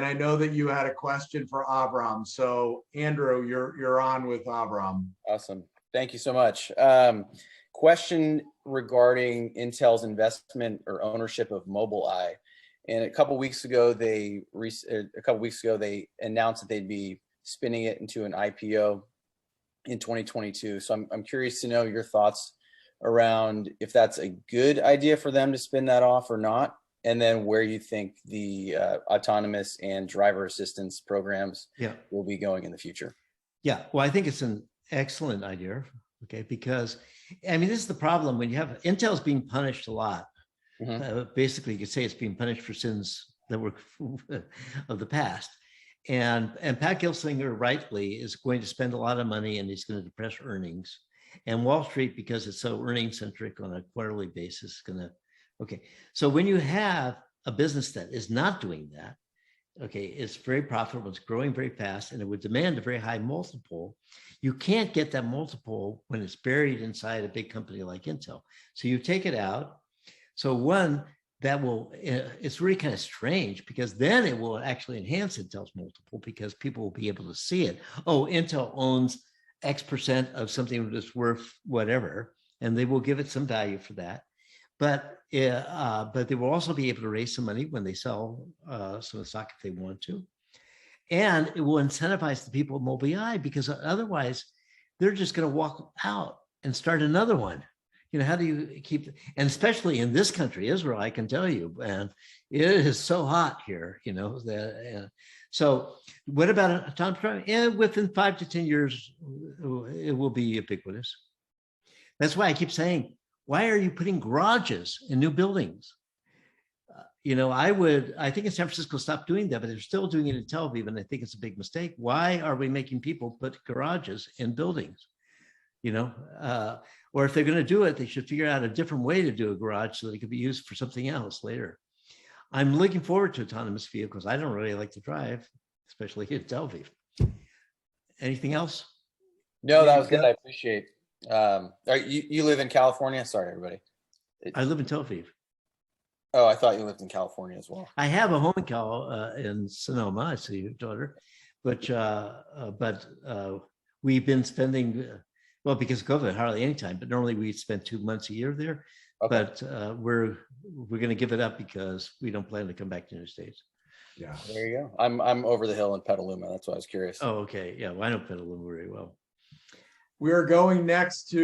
and I know that you had a question for Avram. So Andrew, you're on with Avram. Awesome. Thank you so much. Question regarding Intel's investment or ownership of Mobileye. And a couple weeks ago, they announced that they'd be spinning it into an IPO in 2022. So I'm curious to know your thoughts around if that's a good idea for them to spin that off or not, and then where you think the autonomous and driver assistance programs will be going in the future. Yeah, well, I think it's an excellent idea, okay, because, I mean, this is the problem when you have, Intel's being punished a lot. Basically, you could say it's being punished for sins that were of the past. And Pat Gelsinger rightly is going to spend a lot of money and he's going to depress earnings. And Wall Street, because it's so earnings centric on a quarterly basis, is going to, okay. So when you have a business that is not doing that, okay, it's very profitable, it's growing very fast, and it would demand a very high multiple. You can't get that multiple when it's buried inside a big company like Intel. So you take it out. So one, that will, it's really kind of strange because then it will actually enhance Intel's multiple because people will be able to see it. Oh, Intel owns X% of something that's worth whatever, and they will give it some value for that. But they will also be able to raise some money when they sell some stock if they want to. And it will incentivize the people at Mobileye because otherwise they're just going to walk out and start another one. You know, how do you keep, and especially in this country, Israel, I can tell you, and it is so hot here, you know, that, so what about autonomous driving? And within 5 to 10 years, it will be ubiquitous. That's why I keep saying, why are you putting garages in new buildings? You know, I think in San Francisco stop doing that, but they're still doing it in Tel Aviv, and I think it's a big mistake. Why are we making people put garages in buildings? You know, or if they're going to do it, they should figure out a different way to do a garage so that it could be used for something else later. I'm looking forward to autonomous vehicles. I don't really like to drive, especially here in Tel Aviv. Anything else? No, that was good. I appreciate. You live in California? Sorry, everybody. I live in Tel Aviv. Oh, I thought you lived in California as well. I have a home in Sonoma. I see your daughter, but we've been spending. Well, because of COVID, hardly any time, but normally we spend 2 months a year there. Okay. But we're going to give it up because we don't plan to come back to the United States. Yeah, there you go. I'm over the hill in Petaluma. That's why I was curious. Oh, okay. Yeah, well, I know Petaluma very well. We're going next to